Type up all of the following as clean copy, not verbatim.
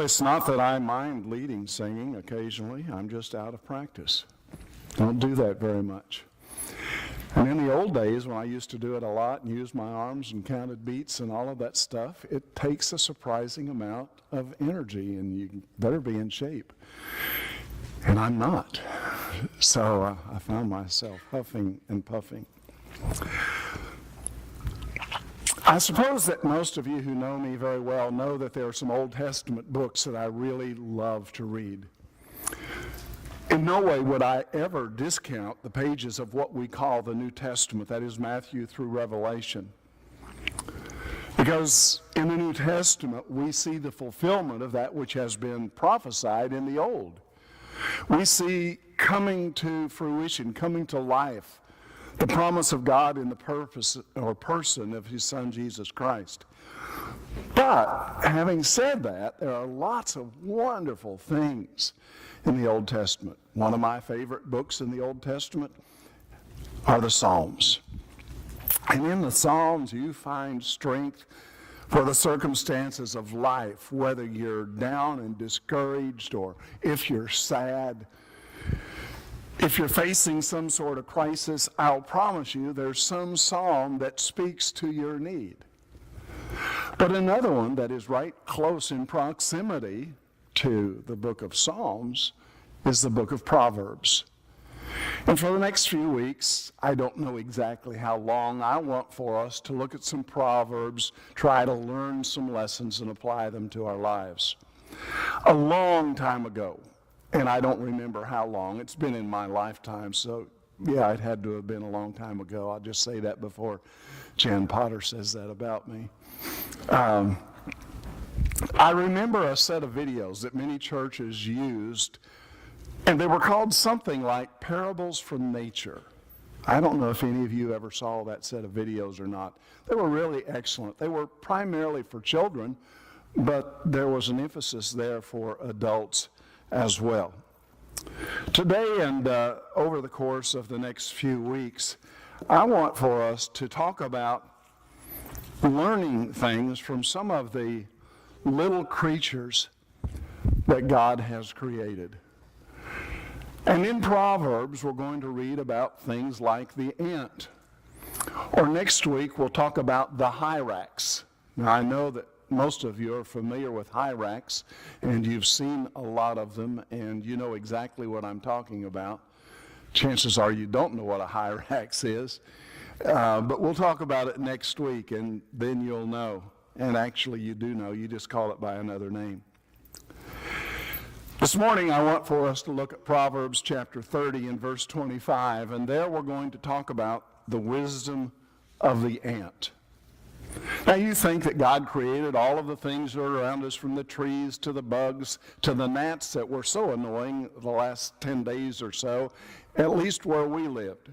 it's not that I mind leading singing occasionally. I'm just out of practice. Don't do that very much. And in the old days, when I used to do it a lot and use my arms and counted beats and all of that stuff, it takes a surprising amount of energy, and you better be in shape. And I'm not. So I found myself huffing and puffing. I suppose that most of you who know me very well know that there are some Old Testament books that I really love to read. In no way would I ever discount the pages of what we call the New Testament, that is Matthew through Revelation. Because in the New Testament, we see the fulfillment of that which has been prophesied in the Old. We see coming to fruition, coming to life, the promise of God in the purpose or person of his Son, Jesus Christ. But having said that, there are lots of wonderful things in the Old Testament. One of my favorite books in the Old Testament are the Psalms. And in the Psalms, you find strength for the circumstances of life, whether you're down and discouraged or if you're sad. If you're facing some sort of crisis, I'll promise you there's some psalm that speaks to your need. But another one that is right close in proximity to the book of Psalms is the book of Proverbs. And for the next few weeks, I don't know exactly how long, I want for us to look at some Proverbs, try to learn some lessons and apply them to our lives. A long time ago, and I don't remember how long, it's been in my lifetime, so yeah, it had to have been a long time ago. I'll just say that before Jan Potter says that about me. I remember a set of videos that many churches used, and they were called something like Parables from Nature. I don't know if any of you ever saw that set of videos or not. They were really excellent. They were primarily for children, but there was an emphasis there for adults as well. Today and over the course of the next few weeks, I want for us to talk about learning things from some of the little creatures that God has created. And in Proverbs, we're going to read about things like the ant. Or next week, we'll talk about the hyrax. Now, I know that most of you are familiar with hyrax, and you've seen a lot of them, and you know exactly what I'm talking about. Chances are you don't know what a hyrax is, but we'll talk about it next week, and then you'll know. And actually, you do know. You just call it by another name. This morning, I want for us to look at Proverbs chapter 30 and verse 25, and there we're going to talk about the wisdom of the ant. Now, you think that God created all of the things that are around us, from the trees to the bugs to the gnats that were so annoying the last 10 days or so, at least where we lived.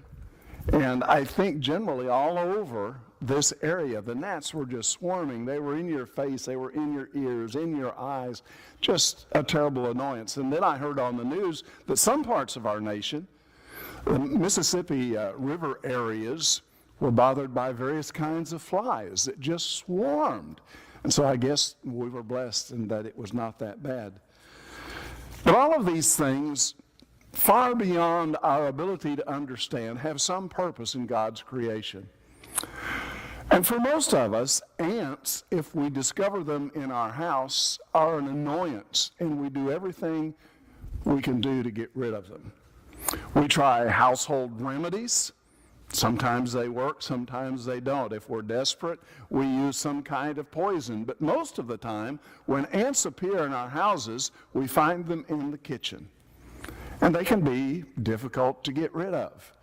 And I think generally all over this area, the gnats were just swarming. They were in your face, they were in your ears, in your eyes, just a terrible annoyance. And then I heard on the news that some parts of our nation, the Mississippi River areas, were bothered by various kinds of flies that just swarmed. And so I guess we were blessed in that it was not that bad. But all of these things, far beyond our ability to understand, have some purpose in God's creation. And for most of us, ants, if we discover them in our house, are an annoyance, and we do everything we can do to get rid of them. We try household remedies. Sometimes they work, sometimes they don't. If we're desperate, we use some kind of poison. But most of the time, when ants appear in our houses, we find them in the kitchen. And they can be difficult to get rid of.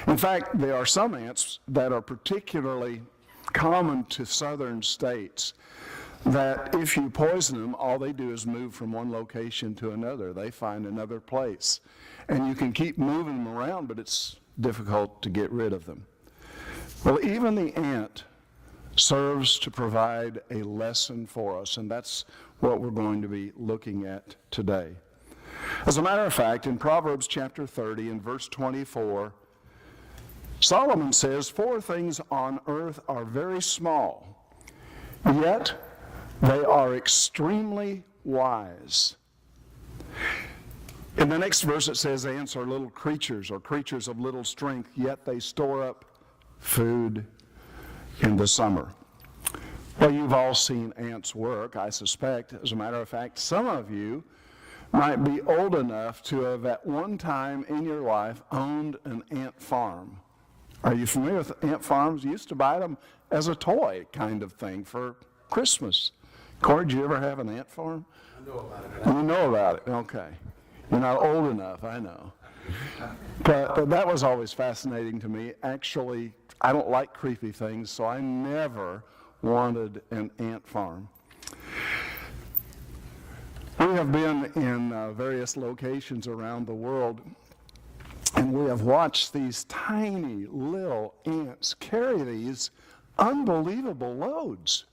In fact, there are some ants that are particularly common to southern states that if you poison them, all they do is move from one location to another. They find another place. And you can keep moving them around, but it's difficult to get rid of them. Well, even the ant serves to provide a lesson for us, and that's what we're going to be looking at today. As a matter of fact, in Proverbs chapter 30 and verse 24, Solomon says, 4 things on earth are very small, yet they are extremely wise. In the next verse it says, ants are little creatures, or creatures of little strength, yet they store up food in the summer. Well, you've all seen ants work, I suspect. As a matter of fact, some of you might be old enough to have at one time in your life owned an ant farm. Are you familiar with ant farms? You used to buy them as a toy kind of thing for Christmas. Corey, did you ever have an ant farm? I know about it. You know about it, okay. You're not old enough, I know. But that was always fascinating to me. Actually, I don't like creepy things, so I never wanted an ant farm. We have been in various locations around the world, and we have watched these tiny little ants carry these unbelievable loads.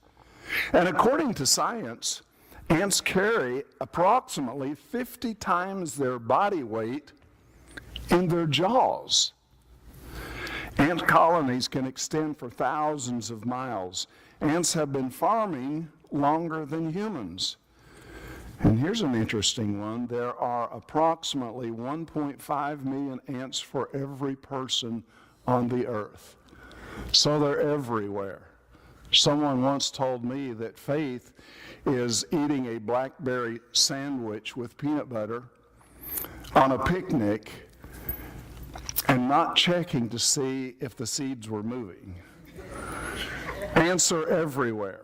And according to science, ants carry approximately 50 times their body weight in their jaws. Ant colonies can extend for thousands of miles. Ants have been farming longer than humans. And here's an interesting one. There are approximately 1.5 million ants for every person on the earth. So they're everywhere. Someone once told me that faith is eating a blackberry sandwich with peanut butter on a picnic and not checking to see if the seeds were moving. Ants are everywhere.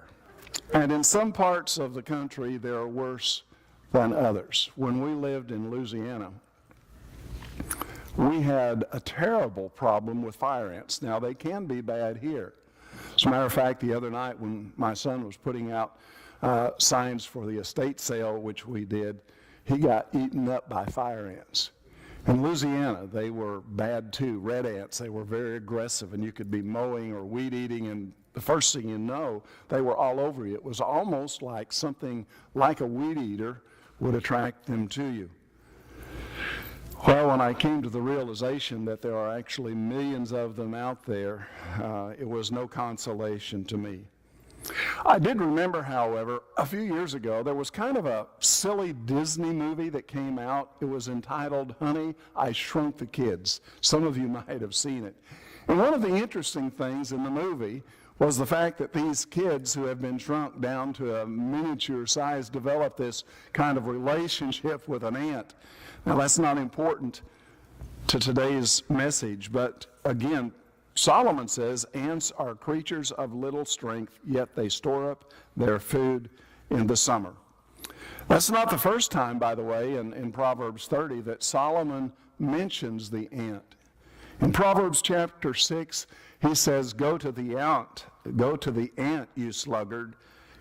And in some parts of the country, they are worse than others. When we lived in Louisiana, we had a terrible problem with fire ants. Now, they can be bad here. As a matter of fact, the other night when my son was putting out signs for the estate sale, which we did, he got eaten up by fire ants. In Louisiana, they were bad too, red ants. They were very aggressive, and you could be mowing or weed eating, and the first thing you know, they were all over you. It was almost like something like a weed eater would attract them to you. Well, when I came to the realization that there are actually millions of them out there, it was no consolation to me. I did remember, however, a few years ago, there was kind of a silly Disney movie that came out. It was entitled, Honey, I Shrunk the Kids. Some of you might have seen it. And one of the interesting things in the movie was the fact that these kids who have been shrunk down to a miniature size develop this kind of relationship with an ant. Now, that's not important to today's message, but again, Solomon says, ants are creatures of little strength, yet they store up their food in the summer. That's not the first time, by the way, in Proverbs 30 that Solomon mentions the ant. In Proverbs chapter 6, he says, Go to the ant, you sluggard,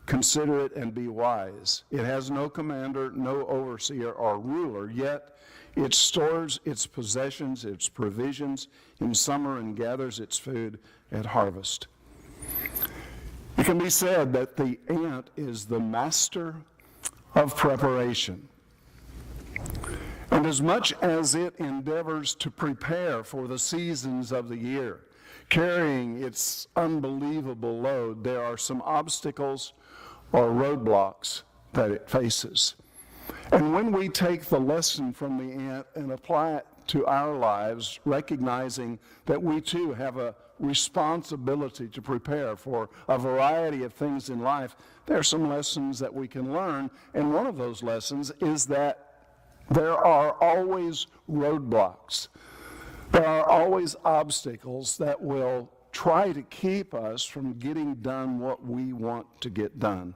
consider it and be wise. It has no commander, no overseer or ruler, yet it stores its possessions, its provisions in summer and gathers its food at harvest. It can be said that the ant is the master of preparation. And as much as it endeavors to prepare for the seasons of the year, carrying its unbelievable load, there are some obstacles or roadblocks that it faces. And when we take the lesson from the ant and apply it to our lives, recognizing that we too have a responsibility to prepare for a variety of things in life, there are some lessons that we can learn. And one of those lessons is that there are always roadblocks. There are always obstacles that will try to keep us from getting done what we want to get done.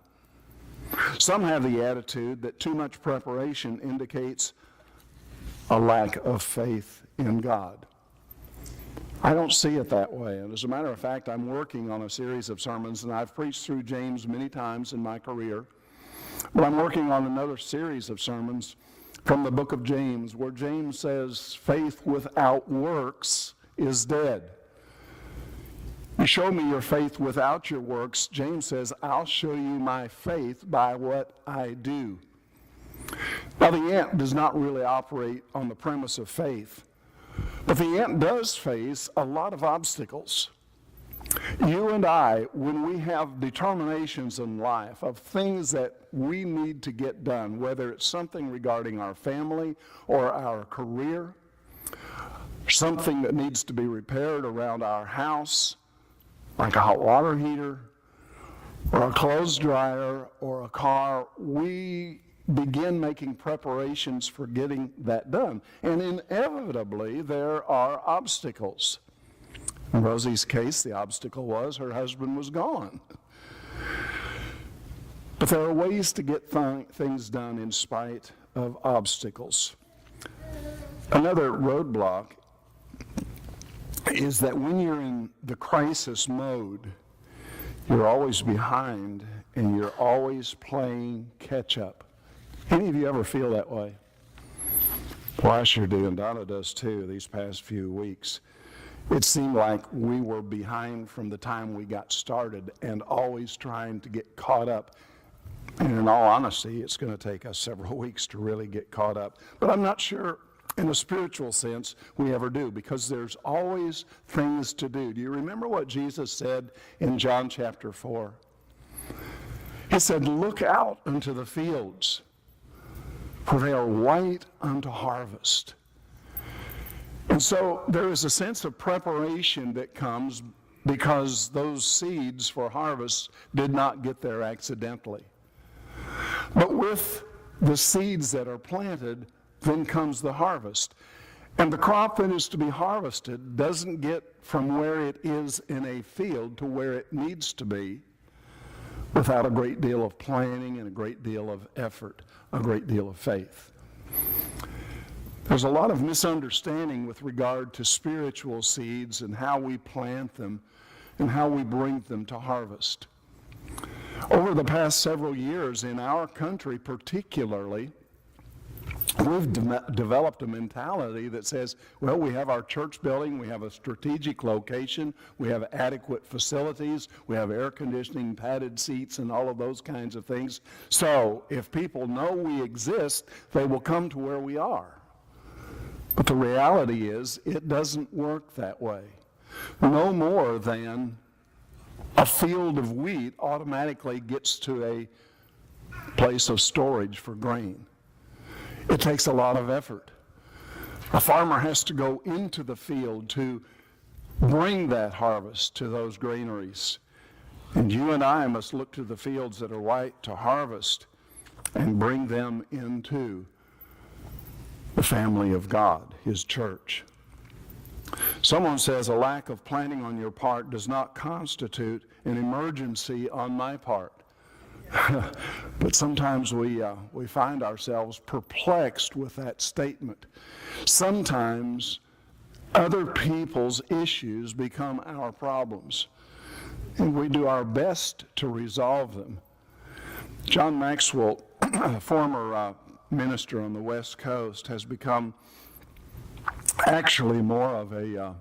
Some have the attitude that too much preparation indicates a lack of faith in God. I don't see it that way. And as a matter of fact, I'm working on a series of sermons, and I've preached through James many times in my career. But I'm working on another series of sermons from the book of James, where James says faith without works is dead. You show me your faith without your works. James says, I'll show you my faith by what I do. Now, the ant does not really operate on the premise of faith, but the ant does face a lot of obstacles. You and I, when we have determinations in life of things that we need to get done, whether it's something regarding our family or our career, something that needs to be repaired around our house, like a hot water heater, or a clothes dryer, or a car, we begin making preparations for getting that done. And inevitably, there are obstacles. In Rosie's case, the obstacle was her husband was gone. But there are ways to get things done in spite of obstacles. Another roadblock is that when you're in the crisis mode, you're always behind and you're always playing catch up. Any of you ever feel that way? Well, I sure do, and Donna does too these past few weeks. It seemed like we were behind from the time we got started and always trying to get caught up. And in all honesty, it's going to take us several weeks to really get caught up. But I'm not sure in a spiritual sense we ever do, because there's always things to do. Do you remember what Jesus said in John chapter 4? He said, "Look out into the fields, for they are white unto harvest." And so there is a sense of preparation that comes because those seeds for harvest did not get there accidentally. But with the seeds that are planted, then comes the harvest. And the crop that is to be harvested doesn't get from where it is in a field to where it needs to be without a great deal of planning and a great deal of effort, a great deal of faith. There's a lot of misunderstanding with regard to spiritual seeds and how we plant them and how we bring them to harvest. Over the past several years in our country particularly, we've developed a mentality that says, well, we have our church building, we have a strategic location, we have adequate facilities, we have air conditioning, padded seats, and all of those kinds of things. So if people know we exist, they will come to where we are. But the reality is, it doesn't work that way. No more than a field of wheat automatically gets to a place of storage for grain. It takes a lot of effort. A farmer has to go into the field to bring that harvest to those granaries. And you and I must look to the fields that are white to harvest and bring them into the family of God, His church. Someone says a lack of planning on your part does not constitute an emergency on my part. But sometimes we find ourselves perplexed with that statement. Sometimes other people's issues become our problems, and we do our best to resolve them. John Maxwell, a former minister on the West Coast, has become actually more of a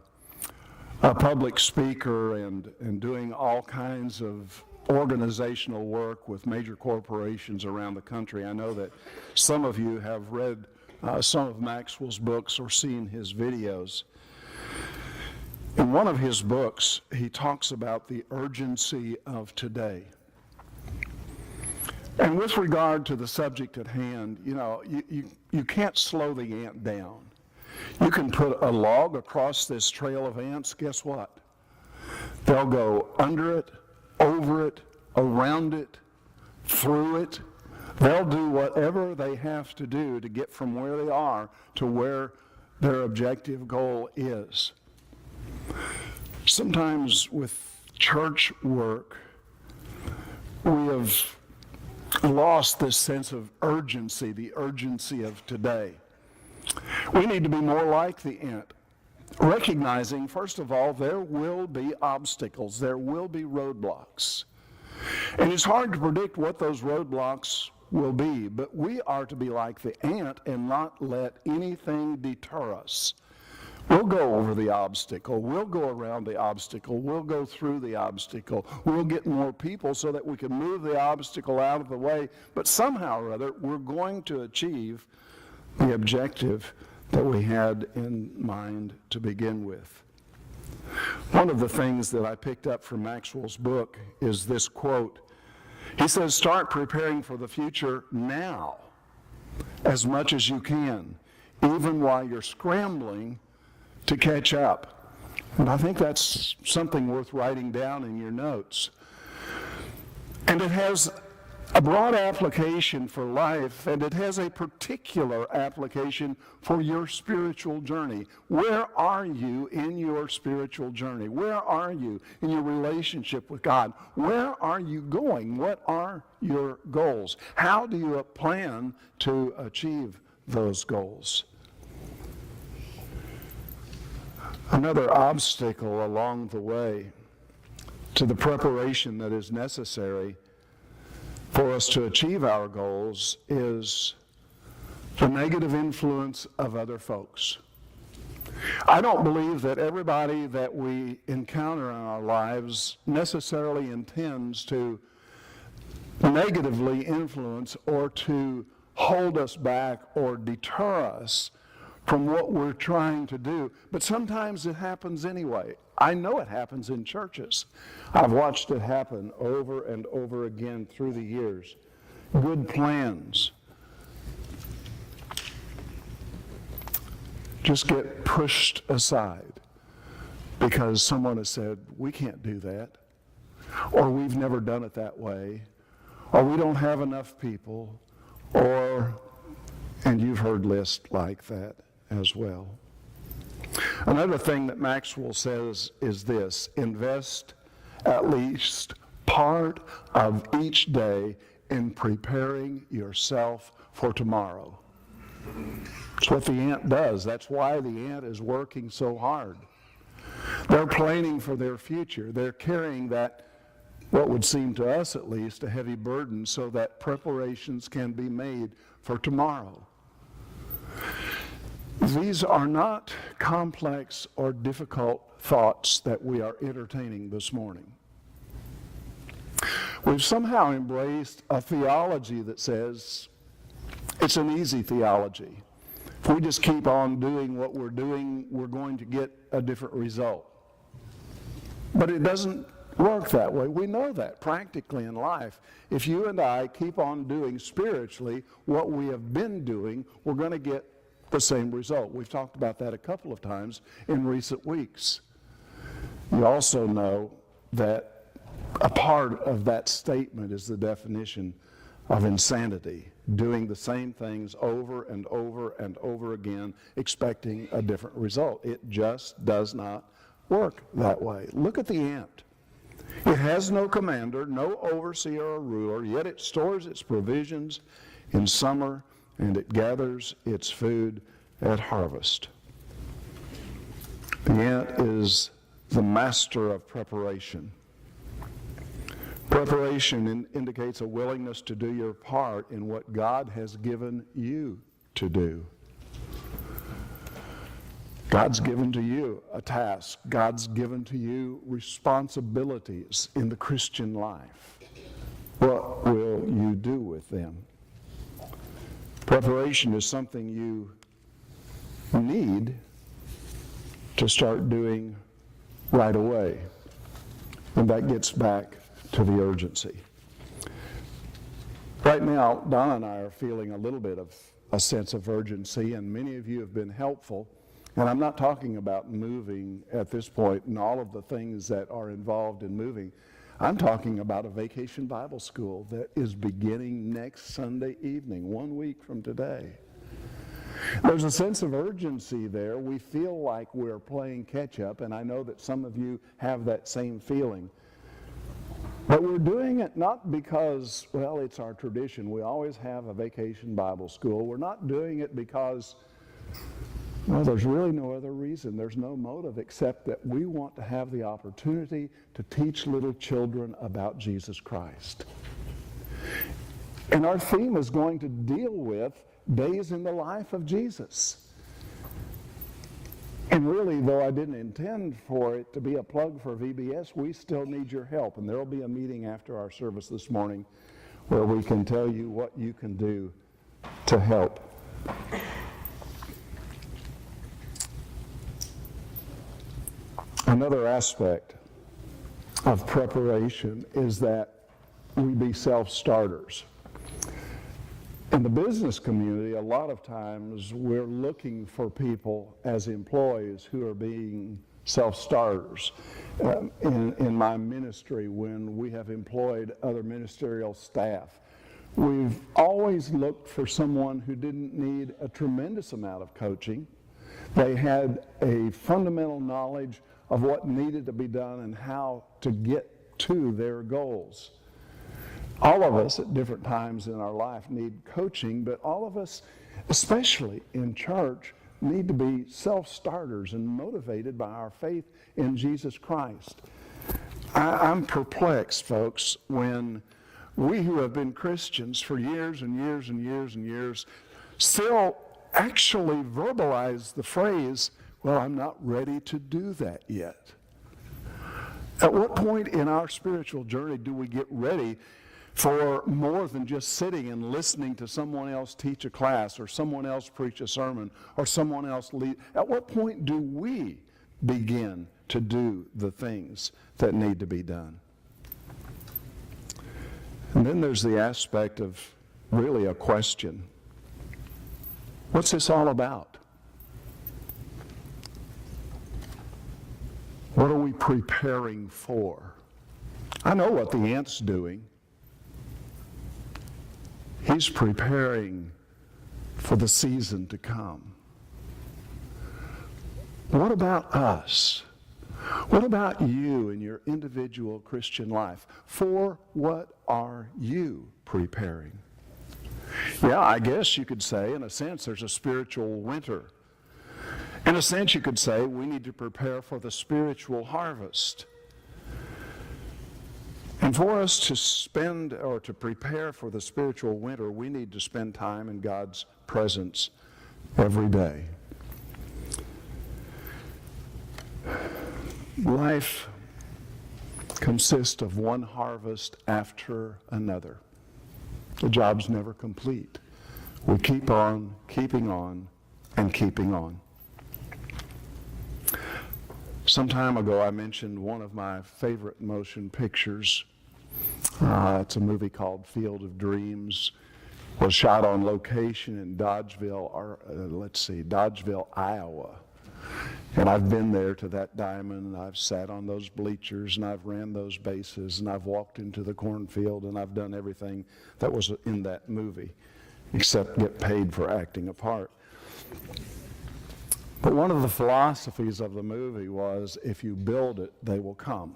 public speaker and doing all kinds of organizational work with major corporations around the country. I know that some of you have read some of Maxwell's books or seen his videos. In one of his books, he talks about the urgency of today. And with regard to the subject at hand, you can't slow the ant down. You can put a log across this trail of ants, guess what? They'll go under it, over it, around it, through it. They'll do whatever they have to do to get from where they are to where their objective goal is. Sometimes with church work, we have lost this sense of urgency, the urgency of today. We need to be more like the ant, recognizing, first of all, there will be obstacles, there will be roadblocks. And it's hard to predict what those roadblocks will be, but we are to be like the ant and not let anything deter us. We'll go over the obstacle, we'll go around the obstacle, we'll go through the obstacle, we'll get more people so that we can move the obstacle out of the way, but somehow or other we're going to achieve the objective that we had in mind to begin with. One of the things that I picked up from Maxwell's book is this quote. He says, start preparing for the future now as much as you can, even while you're scrambling to catch up. And I think that's something worth writing down in your notes. And it has a broad application for life, and it has a particular application for your spiritual journey. Where are you in your spiritual journey? Where are you in your relationship with God? Where are you going? What are your goals? How do you plan to achieve those goals? Another obstacle along the way to the preparation that is necessary for us to achieve our goals is the negative influence of other folks. I don't believe that everybody that we encounter in our lives necessarily intends to negatively influence or to hold us back or deter us from what we're trying to do. But sometimes it happens anyway. I know it happens in churches. I've watched it happen over and over again through the years. Good plans just get pushed aside because someone has said, we can't do that, or we've never done it that way, or we don't have enough people, and you've heard lists like that as well. Another thing that Maxwell says is this: invest at least part of each day in preparing yourself for tomorrow. It's what the ant does. That's why the ant is working so hard. They're planning for their future. They're carrying that, what would seem to us at least, a heavy burden so that preparations can be made for tomorrow. These are not complex or difficult thoughts that we are entertaining this morning. We've somehow embraced a theology that says it's an easy theology. If we just keep on doing what we're doing, we're going to get a different result. But it doesn't work that way. We know that practically in life. If you and I keep on doing spiritually what we have been doing, we're going to get the same result. We've talked about that a couple of times in recent weeks. You also know that a part of that statement is the definition of insanity, doing the same things over and over and over again, expecting a different result. It just does not work that way. Look at the ant. It has no commander, no overseer or ruler, yet it stores its provisions in summer and it gathers its food at harvest. The ant is the master of preparation. Preparation indicates a willingness to do your part in what God has given you to do. God's given to you a task. God's given to you responsibilities in the Christian life. What will you do with them? Preparation is something you need to start doing right away. And that gets back to the urgency. Right now, Donna and I are feeling a little bit of a sense of urgency, and many of you have been helpful. And I'm not talking about moving at this point and all of the things that are involved in moving. I'm talking about a vacation Bible school that is beginning next Sunday evening, 1 week from today. There's a sense of urgency there. We feel like we're playing catch up, and I know that some of you have that same feeling. But we're doing it not because, well, it's our tradition. We always have a vacation Bible school. We're not doing it because, well, there's really no other reason. There's no motive except that we want to have the opportunity to teach little children about Jesus Christ. And our theme is going to deal with days in the life of Jesus. And really, though I didn't intend for it to be a plug for VBS, we still need your help. And there will be a meeting after our service this morning where we can tell you what you can do to help. Another aspect of preparation is that we be self-starters. In the business community, a lot of times we're looking for people as employees who are being self-starters. In my ministry, when we have employed other ministerial staff, we've always looked for someone who didn't need a tremendous amount of coaching. They had a fundamental knowledge of what needed to be done and how to get to their goals. All of us at different times in our life need coaching, but all of us, especially in church, need to be self-starters and motivated by our faith in Jesus Christ. I'm perplexed, folks, when we who have been Christians for years and years and years and years still actually verbalize the phrase, well, I'm not ready to do that yet. At what point in our spiritual journey do we get ready for more than just sitting and listening to someone else teach a class or someone else preach a sermon or someone else lead? At what point do we begin to do the things that need to be done? And then there's the aspect of really a question. What's this all about? What are we preparing for? I know what the ant's doing. He's preparing for the season to come. What about us? What about you in your individual Christian life? For what are you preparing? Yeah, I guess you could say, in a sense, there's a spiritual winter. In a sense, you could say we need to prepare for the spiritual harvest. And for us to spend or to prepare for the spiritual winter, we need to spend time in God's presence every day. Life consists of one harvest after another. The job's never complete. We keep on, keeping on, and keeping on. Some time ago, I mentioned one of my favorite motion pictures. It's a movie called Field of Dreams. It was shot on location in Dodgeville, Iowa. And I've been there to that diamond, and I've sat on those bleachers, and I've ran those bases, and I've walked into the cornfield, and I've done everything that was in that movie, except get paid for acting a part. But one of the philosophies of the movie was, if you build it, they will come.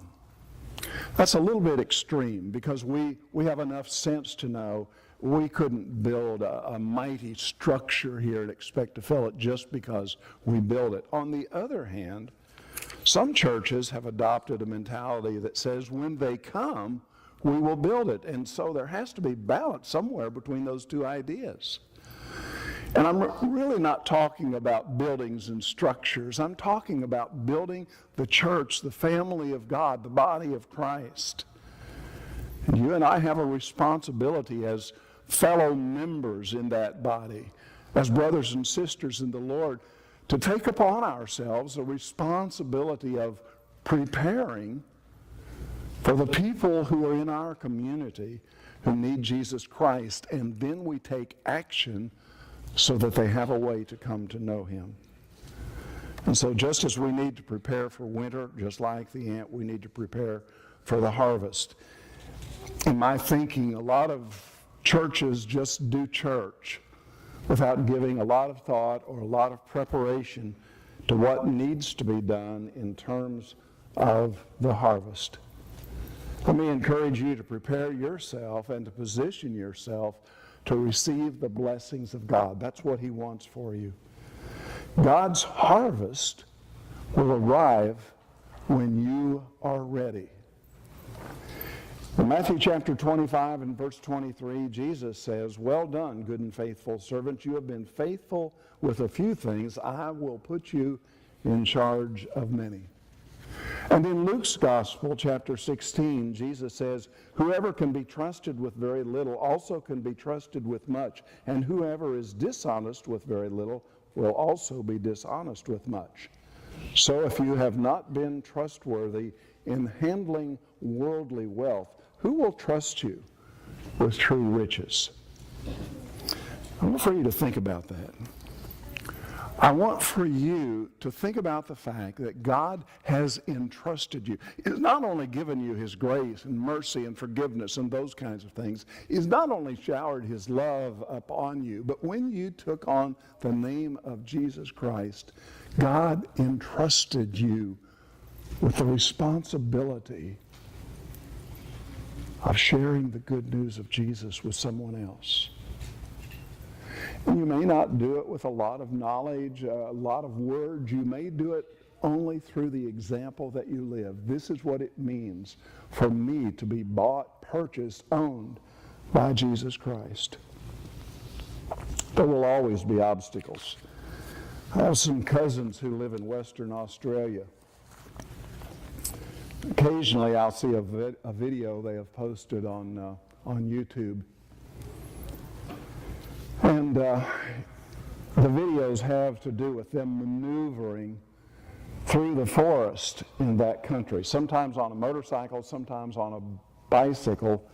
That's a little bit extreme, because we have enough sense to know we couldn't build a mighty structure here and expect to fill it just because we build it. On the other hand, some churches have adopted a mentality that says when they come, we will build it. And so there has to be balance somewhere between those two ideas. And I'm really not talking about buildings and structures. I'm talking about building the church, the family of God, the body of Christ. And you and I have a responsibility as fellow members in that body, as brothers and sisters in the Lord, to take upon ourselves a responsibility of preparing for the people who are in our community who need Jesus Christ, and then we take action so that they have a way to come to know Him. And so just as we need to prepare for winter, just like the ant, we need to prepare for the harvest. In my thinking, a lot of churches just do church without giving a lot of thought or a lot of preparation to what needs to be done in terms of the harvest. Let me encourage you to prepare yourself and to position yourself to receive the blessings of God. That's what He wants for you. God's harvest will arrive when you are ready. In Matthew chapter 25 and verse 23, Jesus says, "Well done, good and faithful servant. You have been faithful with a few things. I will put you in charge of many." And in Luke's Gospel, chapter 16, Jesus says, "Whoever can be trusted with very little also can be trusted with much, and whoever is dishonest with very little will also be dishonest with much." So if you have not been trustworthy in handling worldly wealth, who will trust you with true riches? I want for you to think about that. I want for you to think about the fact that God has entrusted you. He's not only given you His grace and mercy and forgiveness and those kinds of things. He's not only showered His love upon you, but when you took on the name of Jesus Christ, God entrusted you with the responsibility of sharing the good news of Jesus with someone else. And you may not do it with a lot of knowledge, a lot of words. You may do it only through the example that you live. This is what it means for me to be bought, purchased, owned by Jesus Christ. There will always be obstacles. I have some cousins who live in Western Australia. Occasionally I'll see a video they have posted on YouTube. And the videos have to do with them maneuvering through the forest in that country, sometimes on a motorcycle, sometimes on a bicycle.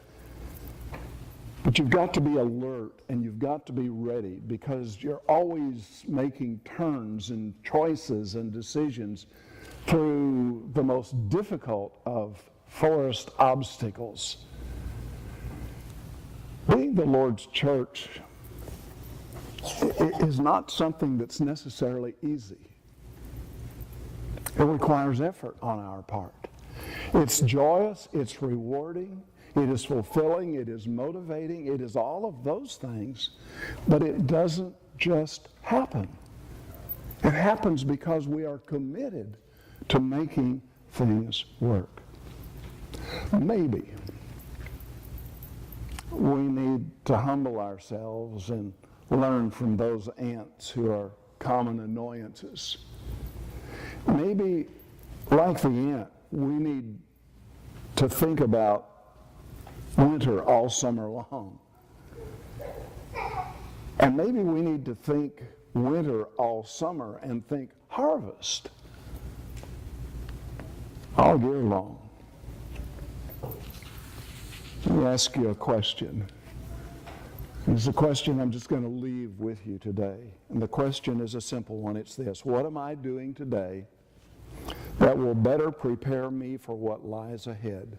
But you've got to be alert and you've got to be ready, because you're always making turns and choices and decisions through the most difficult of forest obstacles. Being the Lord's church is not something that's necessarily easy. It requires effort on our part. It's joyous, it's rewarding, it is fulfilling, it is motivating, it is all of those things, but it doesn't just happen. It happens because we are committed to making things work. Maybe we need to humble ourselves and learn from those ants who are common annoyances. Maybe, like the ant, we need to think about winter all summer long. And maybe we need to think winter all summer and think harvest all year long. Let me ask you a question. It's a question I'm just going to leave with you today. And the question is a simple one. It's this: what am I doing today that will better prepare me for what lies ahead,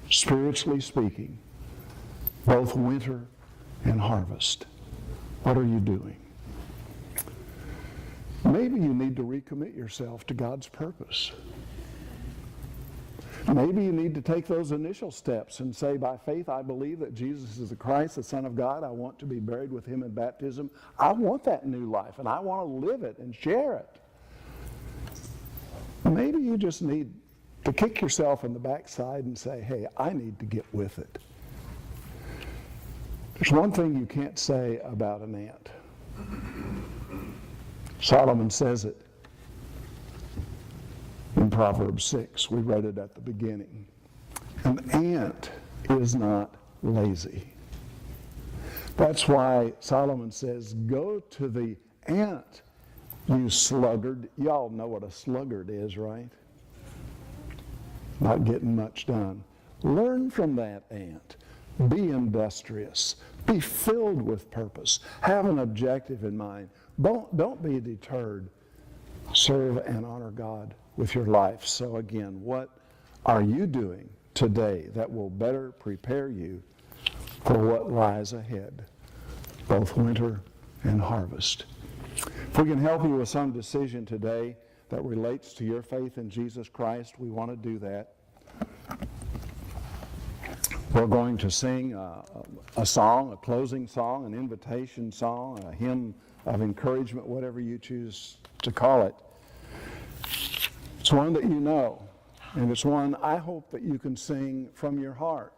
spiritually speaking, both winter and harvest? What are you doing? Maybe you need to recommit yourself to God's purpose. Maybe you need to take those initial steps and say, by faith, I believe that Jesus is the Christ, the Son of God. I want to be buried with Him in baptism. I want that new life, and I want to live it and share it. Maybe you just need to kick yourself in the backside and say, hey, I need to get with it. There's one thing you can't say about an ant. Solomon says it in Proverbs 6. We read it at the beginning. An ant is not lazy. That's why Solomon says, go to the ant, you sluggard. Y'all know what a sluggard is, right? Not getting much done. Learn from that ant. Be industrious. Be filled with purpose. Have an objective in mind. Don't be deterred. Serve and honor God with your life. So again, what are you doing today that will better prepare you for what lies ahead, both winter and harvest? If we can help you with some decision today that relates to your faith in Jesus Christ, we want to do that. We're going to sing a song, a closing song, an invitation song, a hymn of encouragement, whatever you choose to call it. It's one that you know, and it's one I hope that you can sing from your heart,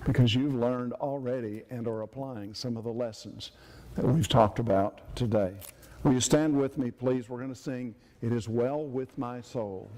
because you've learned already and are applying some of the lessons that we've talked about today. Will you stand with me, please? We're going to sing, "It Is Well With My Soul."